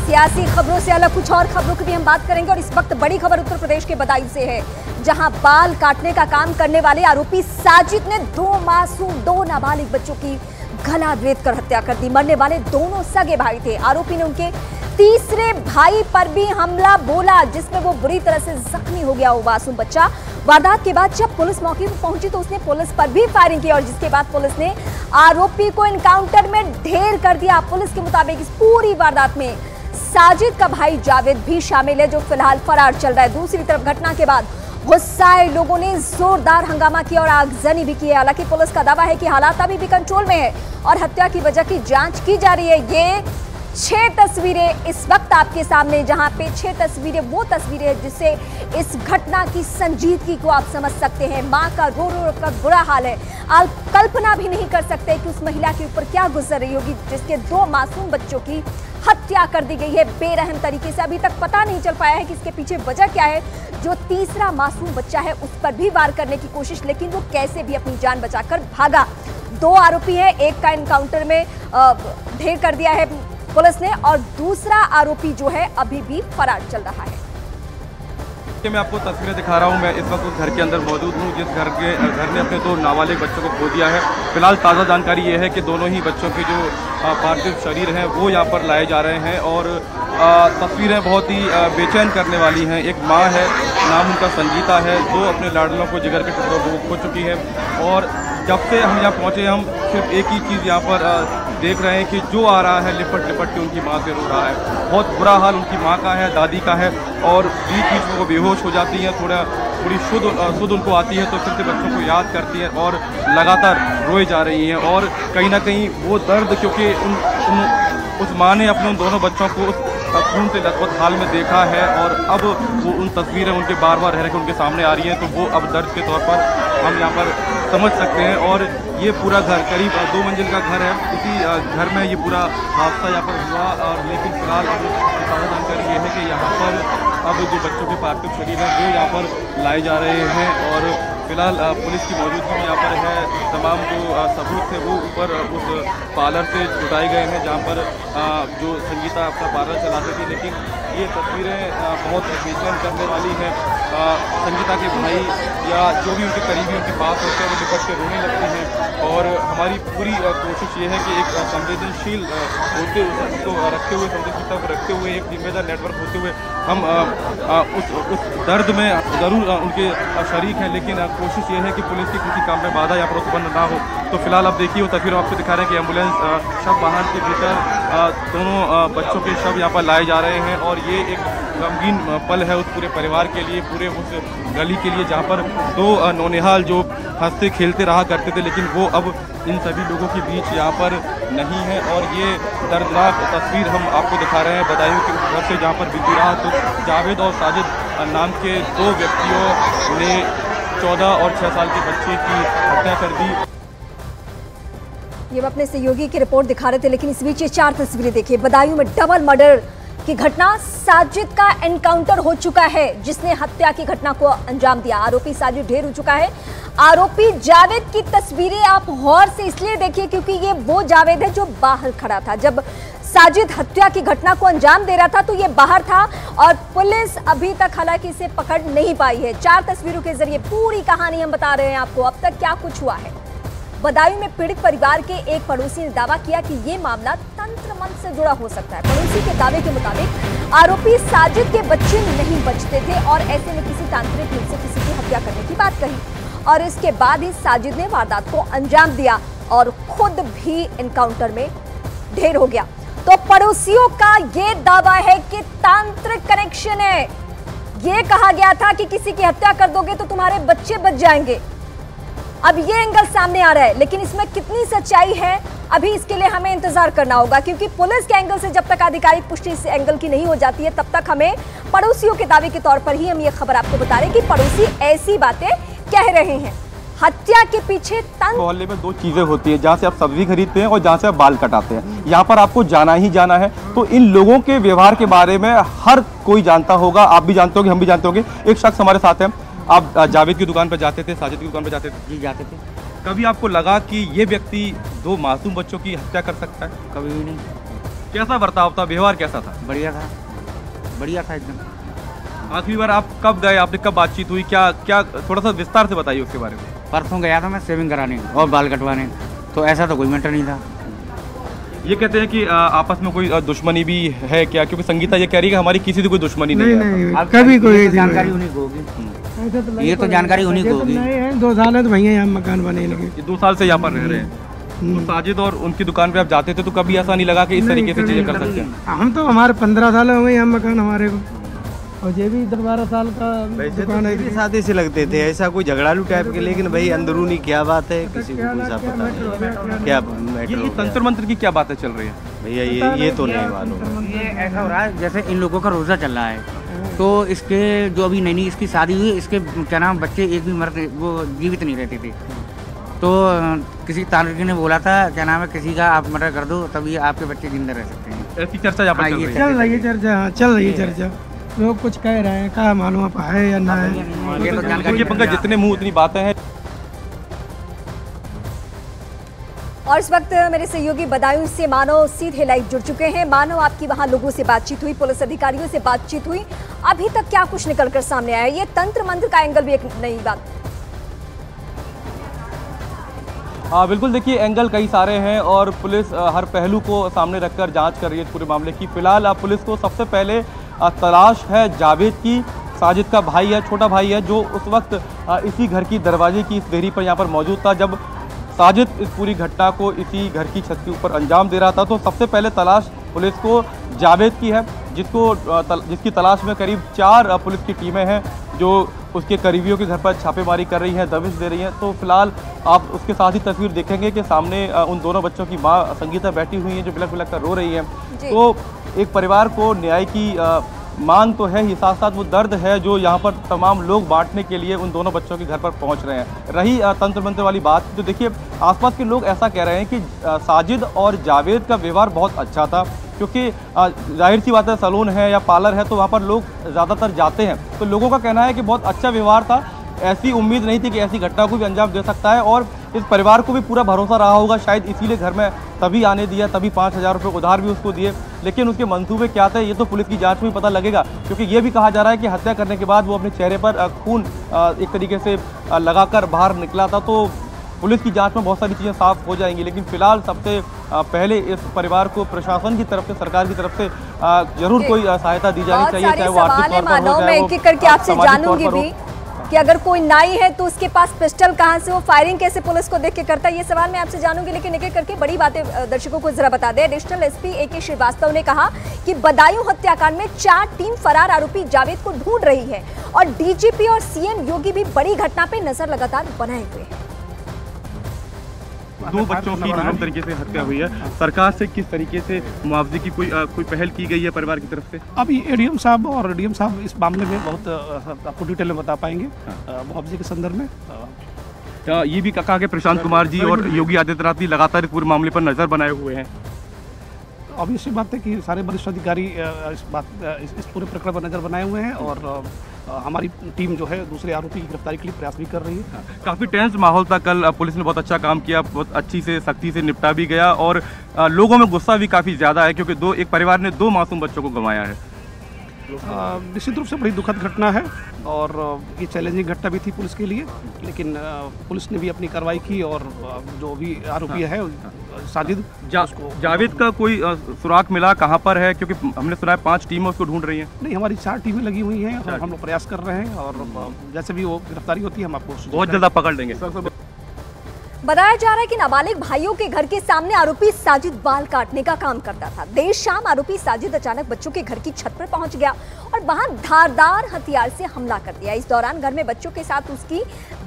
सियासी खबरों से अलग कुछ और खबरों की भी हम बात करेंगे और इस वक्त बड़ी खबर उत्तर प्रदेश के बदायूं से है, जहां बाल काटने का काम करने वाले आरोपी साजिद ने दो नाबालिग बच्चों की गला रेत कर हत्या कर दी। मरने वाले दोनों सगे भाई थे। आरोपी ने उनके तीसरे भाई पर भी हमला बोला, जिसमें वो बुरी तरह से जख्मी हो गया वो मासूम बच्चा। वारदात के बाद जब पुलिस मौके पर पहुंची तो उसने पुलिस पर भी फायरिंग की और जिसके बाद पुलिस ने आरोपी को एनकाउंटर में ढेर कर दिया। पुलिस के मुताबिक इस पूरी वारदात में साजिद का भाई जावेद भी शामिल है, जो फिलहाल फरार चल रहा है। दूसरी तरफ घटना के बाद गुस्साए लोगों ने जोरदार हंगामा किया और आगजनी भी की है। हालांकि पुलिस का दावा है कि हालात अभी भी कंट्रोल में है और हत्या की वजह की जांच की जा रही है। ये 6 तस्वीरें इस वक्त आपके सामने, जहां पे 6 तस्वीरें वो तस्वीरें हैं जिससे इस घटना की संजीदगी को आप समझ सकते हैं। मां का रो रो कर बुरा हाल है। आप कल्पना भी नहीं कर सकते कि उस महिला के ऊपर क्या गुजर रही होगी, जिसके 2 मासूम बच्चों की हत्या कर दी गई है बेरहम तरीके से। अभी तक पता नहीं चल पाया है कि इसके पीछे वजह क्या है। जो तीसरा मासूम बच्चा है उस पर भी वार करने की कोशिश, लेकिन वो कैसे भी अपनी जान बचाकर भागा। 2 आरोपी हैं, एक का एनकाउंटर में ढेर कर दिया है पुलिस ने और दूसरा आरोपी जो है अभी भी फरार चल रहा है। मैं आपको तस्वीरें दिखा रहा हूं। मैं इस वक्त उस घर के अंदर मौजूद हूं जिस घर ने अपने 2 नाबालिग बच्चों को खो दिया है। फिलहाल ताज़ा जानकारी ये है कि दोनों ही बच्चों के जो पार्थिव शरीर हैं वो यहाँ पर लाए जा रहे हैं और तस्वीरें बहुत ही बेचैन करने वाली हैं। एक माँ है, नाम उनका संगीता है, 2 अपने लाडलों को जिगर के टुकड़ों को खो चुकी है और जब से हम यहाँ पहुँचे हम सिर्फ एक ही चीज़ यहाँ पर देख रहे हैं कि जो आ रहा है लिपट लिपट के उनकी माँ से रो रहा है। बहुत बुरा हाल उनकी माँ का है, दादी का है और बीच बीच में वो बेहोश हो जाती हैं। थोड़ी शुद्ध उनको आती है तो फिर से बच्चों को याद करती है और लगातार रोए जा रही हैं। और कहीं ना कहीं वो दर्द, क्योंकि उस माँ ने अपने उन दोनों बच्चों को खून से लथपथ हाल में देखा है और अब वो उन तस्वीरें उनके बार बार रह के उनके सामने आ रही हैं, तो वो अब दर्द के तौर पर हम यहाँ पर समझ सकते हैं। और ये पूरा घर करीब 2 मंजिल का घर है, इसी घर में ये पूरा हादसा यहाँ पर हुआ। और लेकिन फिलहाल अब ताज़ा जानकारी ये है कि यहाँ पर अब जो बच्चों के पार्थिव शरीर हैं वो यहाँ पर लाए जा रहे हैं और फिलहाल पुलिस की मौजूदगी में यहाँ पर है। तमाम जो सबूत थे वो ऊपर उस पार्लर से जुटाए गए हैं जहाँ पर जो संगीता अपना पार्लर चलाती थी। लेकिन ये तस्वीरें बहुत बेचैन करने वाली हैं। संगीता के भाई या जो भी उनके करीबी उनके पास होते हैं वो निपट के रोने लगते हैं और हमारी पूरी कोशिश ये है कि एक संवेदनशील होते उसको रखते हुए, संवेदनशीलता को रखते हुए, एक जिम्मेदार नेटवर्क होते हुए हम उस दर्द में ज़रूर उनके शरीक हैं। लेकिन कोशिश ये है कि पुलिस की किसी काम में बाधा या पर उत्पन्न ना हो। तो फिलहाल आप देखिए वो तस्वीर आपको दिखा रहे हैं कि एम्बुलेंस शव वाहन के भीतर दोनों बच्चों के शव यहाँ पर लाए जा रहे हैं और ये एक गमगीन पल है उस पूरे परिवार के लिए, पूरे उस गली के लिए जहाँ पर 2 नौनिहाल जो हंसते खेलते रहा करते थे, लेकिन वो अब इन सभी लोगों के बीच यहाँ पर नहीं है। और ये दर्दनाक तस्वीर हम आपको दिखा रहे हैं बदायूं के उस घर से जहाँ पर बीती रात तो जावेद और साजिद नाम के 2 व्यक्तियों ने 14 और 6 साल के बच्चे की हत्या कर दी। ये अपने सहयोगी की रिपोर्ट दिखा रहे थे, लेकिन इस बीच ये 4 तस्वीरें देखिए। बदायूं में डबल मर्डर की घटना, साजिद का एनकाउंटर हो चुका है जिसने हत्या की घटना को अंजाम दिया। आरोपी साजिद ढेर हो चुका है। आरोपी जावेद की तस्वीरें आप गौर से इसलिए देखिए क्योंकि ये वो जावेद है जो बाहर खड़ा था जब साजिद हत्या की घटना को अंजाम दे रहा था, तो ये बाहर था और पुलिस अभी तक हालांकि इसे पकड़ नहीं पाई है। 4 तस्वीरों के जरिए पूरी कहानी हम बता रहे हैं आपको अब तक क्या कुछ हुआ है। बदायूं में पीड़ित परिवार के एक पड़ोसी ने दावा किया कि ये मामला तंत्र मंत्र से जुड़ा हो सकता है। पड़ोसी के दावे के मुताबिक आरोपी साजिद के बच्चे नहीं बचते थे और ऐसे में किसी तांत्रिक रूप से किसी की हत्या करने की बात कही और इसके बाद ही साजिद ने वारदात को अंजाम दिया और खुद भी एनकाउंटर में ढेर हो गया। तो पड़ोसियों का ये दावा है कि तांत्रिक कनेक्शन है। ये कहा गया था कि किसी की हत्या कर दोगे तो तुम्हारे बच्चे बच जाएंगे। अब ये एंगल सामने आ रहा है, लेकिन इसमें कितनी सच्चाई है अभी इसके लिए हमें इंतजार करना होगा, क्योंकि पुलिस के एंगल से जब तक आधिकारिक पुष्टि इस एंगल की नहीं हो जाती है तब तक हमें पड़ोसियों के दावे के तौर पर ही हम ये खबर आपको बता रहे हैं कि पड़ोसी ऐसी बातें कह रहे हैं। हत्या के पीछे मोहल्ले में 2 चीजें होती है, जहाँ से आप सब्जी खरीदते हैं और जहाँ से आप बाल कटाते हैं। यहाँ पर आपको जाना ही जाना है, तो इन लोगों के व्यवहार के बारे में हर कोई जानता होगा, आप भी जानते होंगे, हम भी जानते होंगे। एक शख्स हमारे साथ है, आप जावेद की दुकान पर जाते थे, साजिद की दुकान पर जाते थे? जी जाते थे। कभी आपको लगा कि ये व्यक्ति 2 मासूम बच्चों की हत्या कर सकता है? कभी भी नहीं। कैसा बर्ताव था, व्यवहार कैसा था? बढ़िया था एकदम। आखिरी बार आप कब गए, आपने कब बातचीत हुई, क्या क्या थोड़ा सा विस्तार से बताइए उसके बारे में। परसों गया था मैं शेविंग कराने और बाल कटवाने, तो ऐसा तो कोई मैटर नहीं था। ये कहते हैं कि आपस में कोई दुश्मनी भी है क्या, क्योंकि संगीता ये कह रही है कि हमारी किसी से कोई दुश्मनी नहीं है। कभी कोई जानकारी उन्हीं को होगी, ये तो जानकारी उन्हीं को होगी। 2 साल है तो भैया यहाँ मकान बने लगे, ये 2 साल से यहाँ पर रह रहे हैं। तो साजिद और उनकी दुकान पे आप जाते थे तो कभी ऐसा नहीं लगा कि इस तरीके से चीजें कर सकते हैं? हम तो हमारे 15 साल हो गए यहाँ मकान हमारे को, और ये भी 10-12 साल का दुकान है। सादे से लगते थे, ऐसा कोई झगड़ालू टाइप के, लेकिन भाई अंदरूनी क्या बात है किसी को कुछ पता नहीं क्या मैटर। ये तंत्र मंत्र की क्या बातें चल रही है भैया, ये तो नहीं मालूम। ये ऐसा हो रहा है जैसे इन लोगों का रोज़ा चल रहा है, तो इसके जो अभी नई इसकी शादी हुई, इसके क्या नाम बच्चे एक भी मरते वो जीवित नहीं रहते थे। तो किसी तांत्रिक ने बोला था क्या नाम है, किसी का आप मर्डर कर दो तभी आपके बच्चे जिंदा रह सकते हैं। ऐसी चर्चा यहाँ पर चल रही है। चल रही है चर्चा। लोग कुछ कह रहे हैं, क्या मालूम आप है या ना है। ये तो जानकारी पंकज, जितने मुंह उतनी बातें हैं। और इस वक्त मेरे सहयोगी बदायूं से मानव सीधे लाइव जुड़ चुके हैं। मानव, आपकी वहां लोगों से बातचीत हुई, पुलिस अधिकारियों से बातचीत हुई, अभी तक क्या कुछ निकलकर सामने आया? ये तंत्र मंत्र का एंगल भी एक नई बात। बिल्कुल, देखिए एंगल कई सारे हैं और पुलिस हर पहलू को सामने रखकर जांच कर रही है पूरे मामले की। फिलहाल पुलिस को सबसे पहले तलाश है जावेद की, साजिद का भाई है, छोटा भाई है, जो उस वक्त इसी घर की दरवाजे की इस देरी पर यहाँ पर मौजूद था जब साजिद इस पूरी घटना को इसी घर की छत के ऊपर अंजाम दे रहा था। तो सबसे पहले तलाश पुलिस को जावेद की है, जिसकी तलाश में करीब 4 पुलिस की टीमें हैं जो उसके करीबियों के घर पर छापेमारी कर रही हैं, दबिश दे रही हैं। तो फिलहाल आप उसके साथ ही तस्वीर देखेंगे कि सामने उन दोनों बच्चों की मां संगीता बैठी हुई हैं जो बिलख बिलख कर रो रही हैं। तो एक परिवार को न्याय की मांग तो है ही, साथ साथ वो दर्द है जो यहाँ पर तमाम लोग बांटने के लिए उन दोनों बच्चों के घर पर पहुँच रहे हैं। रही तंत्र मंत्र वाली बात, तो देखिए आसपास के लोग ऐसा कह रहे हैं कि साजिद और जावेद का व्यवहार बहुत अच्छा था, क्योंकि जाहिर सी बात है सैलून है या पार्लर है तो वहाँ पर लोग ज़्यादातर जाते हैं। तो लोगों का कहना है कि बहुत अच्छा व्यवहार था, ऐसी उम्मीद नहीं थी कि ऐसी घटना को भी अंजाम दे सकता है। और इस परिवार को भी पूरा भरोसा रहा होगा, शायद इसीलिए घर में तभी आने दिया, तभी 5,000 रुपये उधार भी उसको दिए। लेकिन उसके मंसूबे क्या थे ये तो पुलिस की जांच में पता लगेगा, क्योंकि ये भी कहा जा रहा है कि हत्या करने के बाद वो अपने चेहरे पर खून एक तरीके से लगाकर बाहर निकला था। तो पुलिस की जांच में बहुत सारी चीज़ें साफ हो जाएंगी। लेकिन फिलहाल सबसे पहले इस परिवार को प्रशासन की तरफ से, सरकार की तरफ से जरूर कोई सहायता दी जानी चाहिए, चाहे वो आर्थिक तौर पर हो, मैं एक करके आपसे जानूंगी भी कि अगर कोई नाई है तो उसके पास पिस्टल कहां से, वो फायरिंग कैसे पुलिस को देख के करता है, ये सवाल मैं आपसे जानूंगी। लेकिन एक एक करके बड़ी बातें दर्शकों को जरा बता दें। एडिशनल एसपी AK श्रीवास्तव ने कहा कि बदायूं हत्याकांड में 4 टीम फरार आरोपी जावेद को ढूंढ रही है और DGP और CM योगी भी बड़ी घटना पे नजर लगातार बनाए हुए हैं। 2 बच्चों की निर्मम तरीके से हत्या हुई है, सरकार से किस तरीके से मुआवजे की कोई पहल की गई है परिवार की तरफ से? अभी ADM साहब और DM साहब इस मामले में बहुत आपको डिटेल में बता पाएंगे मुआवजे के संदर्भ में। ये भी कहा कि प्रशांत कुमार जी और योगी आदित्यनाथ जी लगातार इस पूरे मामले पर नजर बनाए हुए हैं। ऑब्वियसली बात है कि सारे वरिष्ठ अधिकारी इस पूरे प्रकरण पर नजर बनाए हुए हैं और हमारी टीम जो है दूसरे आरोपी की गिरफ्तारी के लिए प्रयास भी कर रही है। काफ़ी टेंस माहौल था कल, पुलिस ने बहुत अच्छा काम किया, बहुत अच्छी से सख्ती से निपटा भी गया और लोगों में गुस्सा भी काफ़ी ज़्यादा है, क्योंकि एक परिवार ने 2 मासूम बच्चों को गंवाया है। निश्चित रूप से बड़ी दुखद घटना है और ये चैलेंजिंग घटना भी थी पुलिस के लिए, लेकिन पुलिस ने भी अपनी कार्रवाई की और जो भी आरोपी है साजिद जावेद का कोई सुराग मिला, कहाँ पर है? क्योंकि हमने सुना है 5 टीमें उसको ढूंढ रही हैं। नहीं, हमारी 4 टीमें लगी हुई हैं और हम लोग प्रयास कर रहे हैं और जैसे भी वो गिरफ्तारी होती है हम आपको बहुत जल्द पकड़ लेंगे। बताया जा रहा है कि नाबालिग भाइयों के घर के सामने आरोपी साजिद बाल काटने का काम करता था। देर शाम आरोपी साजिद अचानक बच्चों के घर की छत पर पहुंच गया और वहां धारदार हथियार से हमला कर दिया। इस दौरान घर में बच्चों के साथ उसकी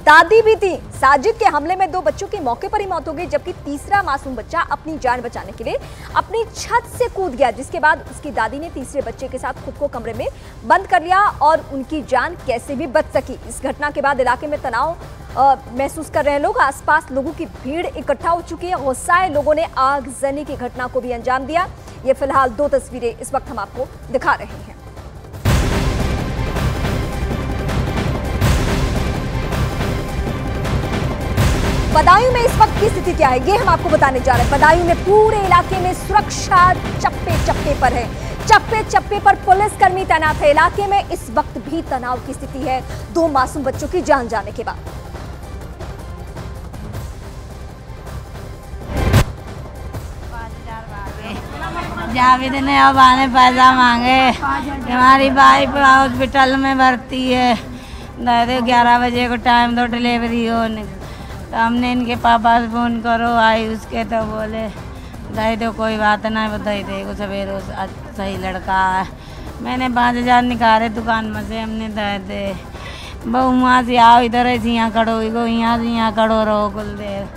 दादी भी थी। साजिद के हमले में 2 बच्चों की मौके पर ही मौत हो गई, जबकि तीसरा मासूम बच्चा अपनी जान बचाने के लिए अपनी छत से कूद गया, जिसके बाद उसकी दादी ने तीसरे बच्चे के साथ खुद को कमरे में बंद कर लिया और उनकी जान कैसे भी बच सकी। इस घटना के बाद इलाके में तनाव महसूस कर रहे हैं लोग। आसपास लोगों की भीड़ इकट्ठा हो चुकी है। गुस्साए लोगों ने आगजनी की घटना को भी अंजाम दिया। ये फिलहाल 2 तस्वीरें इस वक्त हम आपको दिखा रहे हैं। बदायूं में इस वक्त की स्थिति क्या है ये हम आपको बताने जा रहे हैं। बदायूं में पूरे इलाके में सुरक्षा चप्पे चप्पे पर है, चप्पे चप्पे पर पुलिसकर्मी तैनात है। इलाके में इस वक्त भी तनाव की स्थिति है 2 मासूम बच्चों की जान जाने के बाद। जावेद ने अब आने पैसा मांगे, हमारी वाइफ हॉस्पिटल में भर्ती है, 11 बजे को टाइम दो डिलीवरी हो। तो हमने इनके पापा से फ़ोन करो आई उसके, तो बोले दे दो कोई बात नहीं, वो दे देगा सवेरे, सही लड़का है। मैंने 5000 निकाले दुकान में से, हमने दे दे बहु वहाँ से आओ इधर ऐसे यहाँ खड़ो, यहाँ से यहाँ खड़ो रहो कुल देर,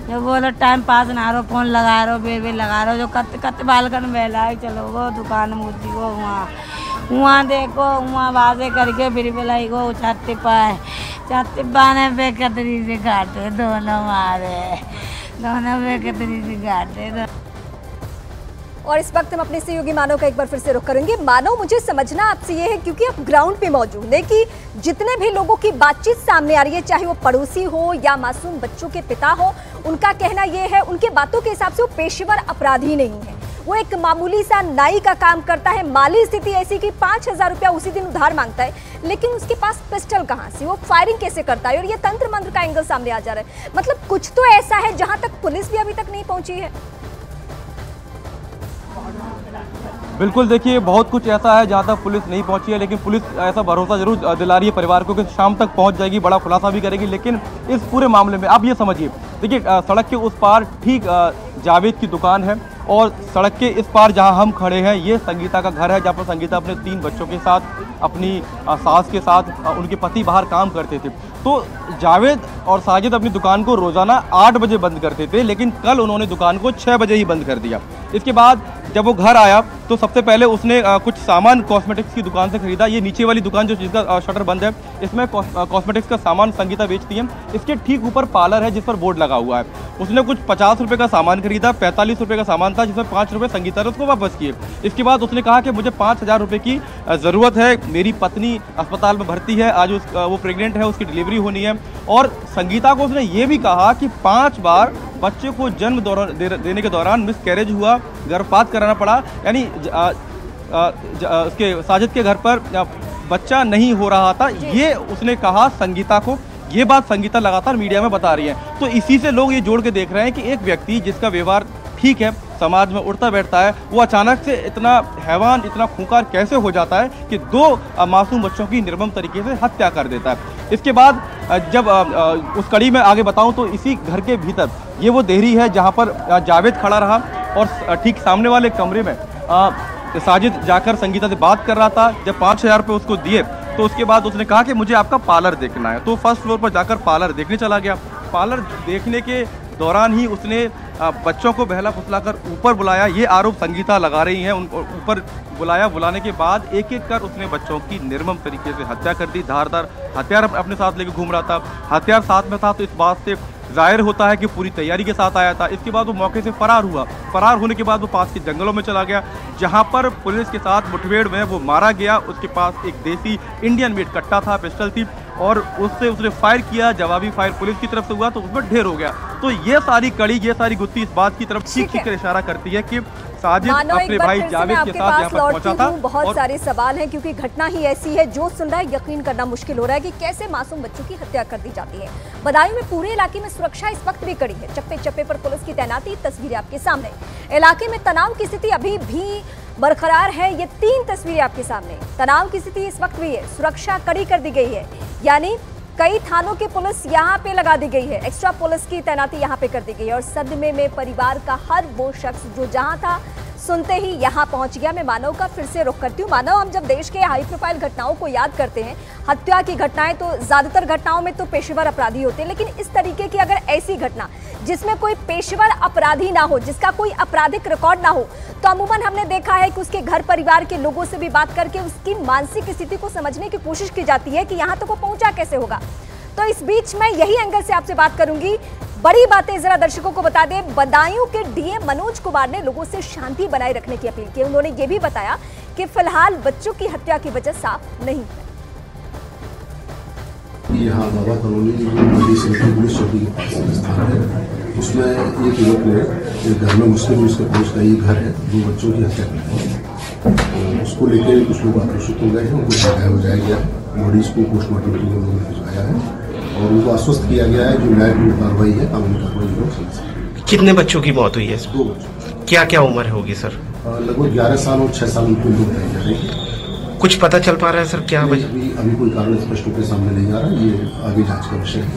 जो बोलो टाइम पास ना रहो, फोन लगा रहो, बेर लगा रहो, जो कत बालकन बेला है, चलो वो दुकान मुझी को वहाँ देखो, वहाँ बातें करके फिर बोलाई गो छाती पाए, छाती पाने पे कतरी से काटे दोनों मारे, दोनों पे कतरी से काटे। और इस वक्त हम अपने सहयोगी मानव का एक बार फिर से रुख करेंगे। मानव, मुझे समझना आपसे ये है, क्योंकि आप ग्राउंड पे मौजूद है, कि जितने भी लोगों की बातचीत सामने आ रही है, चाहे वो पड़ोसी हो या मासूम बच्चों के पिता हो, उनका कहना ये है, उनके बातों के हिसाब से वो पेशेवर अपराधी नहीं है, वो एक मामूली सा नाई का काम करता है। माली स्थिति ऐसी कि 5000 रुपया उसी दिन उधार मांगता है, लेकिन उसके पास पिस्टल कहाँ से, वो फायरिंग कैसे करता है, और ये तंत्र मंत्र का एंगल सामने आ जा रहा है। मतलब कुछ तो ऐसा है जहां तक पुलिस भी अभी तक नहीं पहुंची है। बिल्कुल, देखिए बहुत कुछ ऐसा है जहाँ तक पुलिस नहीं पहुंची है, लेकिन पुलिस ऐसा भरोसा जरूर दिला रही है परिवार को कि शाम तक पहुंच जाएगी, बड़ा खुलासा भी करेगी। लेकिन इस पूरे मामले में आप ये समझिए, देखिए सड़क के उस पार ठीक जावेद की दुकान है, और सड़क के इस पार जहां हम खड़े हैं ये संगीता का घर है, जहां पर संगीता अपने 3 बच्चों के साथ, अपनी सास के साथ, उनके पति बाहर काम करते थे। तो जावेद और साजिद अपनी दुकान को रोज़ाना 8 बजे बंद करते थे, लेकिन कल उन्होंने दुकान को 6 बजे ही बंद कर दिया। इसके बाद जब वो घर आया तो सबसे पहले उसने कुछ सामान कॉस्मेटिक्स की दुकान से खरीदा। ये नीचे वाली दुकान जो जिसका शटर बंद है, इसमें कॉस्मेटिक्स का सामान संगीता बेचती है। इसके ठीक ऊपर पार्लर है जिस पर बोर्ड लगा हुआ है। उसने कुछ 50 रुपये का सामान खरीदा, 45 रुपये का सामान था, जिसमें 5 रुपये संगीता ने उसको वापस किए। इसके बाद उसने कहा कि मुझे 5000 रुपये की ज़रूरत है, मेरी पत्नी अस्पताल में भर्ती है, आज वो प्रेग्नेंट है, उसकी डिलीवरी होनी है। और संगीता को उसने ये भी कहा कि 5 बार बच्चे को जन्म देने के दौरान मिसकैरेज हुआ, गर्भपात कराना पड़ा, यानी उसके साजिद के घर पर बच्चा नहीं हो रहा था, ये उसने कहा संगीता को। ये बात संगीता लगातार मीडिया में बता रही है। तो इसी से लोग ये जोड़ के देख रहे हैं कि एक व्यक्ति जिसका व्यवहार ठीक है, समाज में उठता बैठता है, वो अचानक से इतना हैवान, इतना खूंखार कैसे हो जाता है कि 2 मासूम बच्चों की निर्मम तरीके से हत्या कर देता है। इसके बाद जब उस कड़ी में आगे बताऊं तो इसी घर के भीतर ये वो देहरी है जहां पर जावेद खड़ा रहा, और ठीक सामने वाले कमरे में साजिद जाकर संगीता से बात कर रहा था। जब 5000 रुपये उसको दिए तो उसके बाद उसने कहा कि मुझे आपका पार्लर देखना है, तो फर्स्ट फ्लोर पर जाकर पार्लर देखने चला गया। पार्लर देखने के दौरान ही उसने बच्चों को बहला फुसलाकर ऊपर बुलाया। ये आरोप संगीता लगा रही हैं। उनको ऊपर बुलाया, बुलाने के बाद एक एक कर उसने बच्चों की निर्मम तरीके से हत्या कर दी। धारदार हथियार अपने साथ लेकर घूम रहा था, हथियार साथ में था तो इस बात से जाहिर होता है कि पूरी तैयारी के साथ आया था। इसके बाद वो मौके से फरार हुआ। फरार होने के बाद वो पास के जंगलों में चला गया, जहां पर पुलिस के साथ मुठभेड़ में वो मारा गया। उसके पास एक देसी इंडियन मेड कट्टा था, पिस्टल थी, और उससे उसने फायर किया। जवाबी फायर पुलिस की तरफ से हुआ तो उसमें ढेर हो गया। तो ये सारी कड़ी, ये सारी गुत्थी इस बात की तरफ ठीक कर इशारा करती है कि साजिद अपने भाई जावेद के साथ यहाँ पर पहुंचा था। बहुत सारे सवाल हैं, क्योंकि घटना ही ऐसी है, जो सुन रहा है यकीन करना मुश्किल हो रहा है कि कैसे मासूम बच्चों की हत्या कर दी जाती है। बदायूं में पूरे इलाके में सुरक्षा इस वक्त भी कड़ी है, चप्पे चप्पे पर पुलिस की तैनाती। तस्वीरें आपके सामने, इलाके में तनाव की स्थिति अभी भी बरकरार है। ये 3 तस्वीरें आपके सामने, तनाव की स्थिति इस वक्त भी है, सुरक्षा कड़ी कर दी गई है, यानी कई थानों की पुलिस यहाँ पे लगा दी गई है, एक्स्ट्रा पुलिस की तैनाती यहाँ पे कर दी गई है। और सदमे में परिवार का हर वो शख्स जो जहाँ था, सुनते ही यहाँ पहुंच गया। मैं मानव का फिर से रुख करती हूँ। मानव, हम जब देश के हाई प्रोफाइल घटनाओं को याद करते हैं, हत्या की घटनाएं, तो ज्यादातर घटनाओं में तो पेशेवर अपराधी होते हैं, लेकिन इस तरीके की अगर ऐसी घटना जिसमें कोई पेशेवर अपराधी ना हो, जिसका कोई आपराधिक रिकॉर्ड ना हो, तो अमूमन हमने देखा है कि उसके घर परिवार के लोगों से भी बात करके उसकी मानसिक स्थिति को समझने की कोशिश की जाती है कि यहाँ तक वो पहुंचा कैसे होगा। तो इस बीच मैं यही एंगल से आपसे बात करूंगी। बड़ी बातें जरा दर्शकों को बता दें। बदायूं के डीएम मनोज कुमार ने लोगों से शांति बनाए रखने की अपील की। उन्होंने ये भी बताया कि फिलहाल बच्चों की हत्या की वजह साफ नहीं है। यहाँ बाबा कॉलोनी बड़ी सेंट्रल पुलिस चौकी के पास स्थान है, उसमें एक युवक ने एक घर में मुस्लिम उसके पहुँच का ये घर है, 2 बच्चों की हत्या कर दी। तो उसको लेकर कुछ लोग आक्रोशित हो गए हैं, उनको भगाया हो जाएगा, बॉडीज को पोस्टमार्टम के लिए उन्होंने भिजवाया है और उनको आश्वस्त किया गया है जो न्यायपूर्ण कार्रवाई है, कानूनी कार्रवाई लोग समझ। कितने बच्चों की मौत हुई है? 2 बच्चों। क्या क्या उम्र होगी सर? लगभग 11 साल और 6 साल उनको बताई जा रही है। कुछ पता चल पा रहा है सर क्या वजह? अभी कोई कारण स्पष्ट रूप से सामने नहीं आ रहा, ये आगे जांच का विषय है।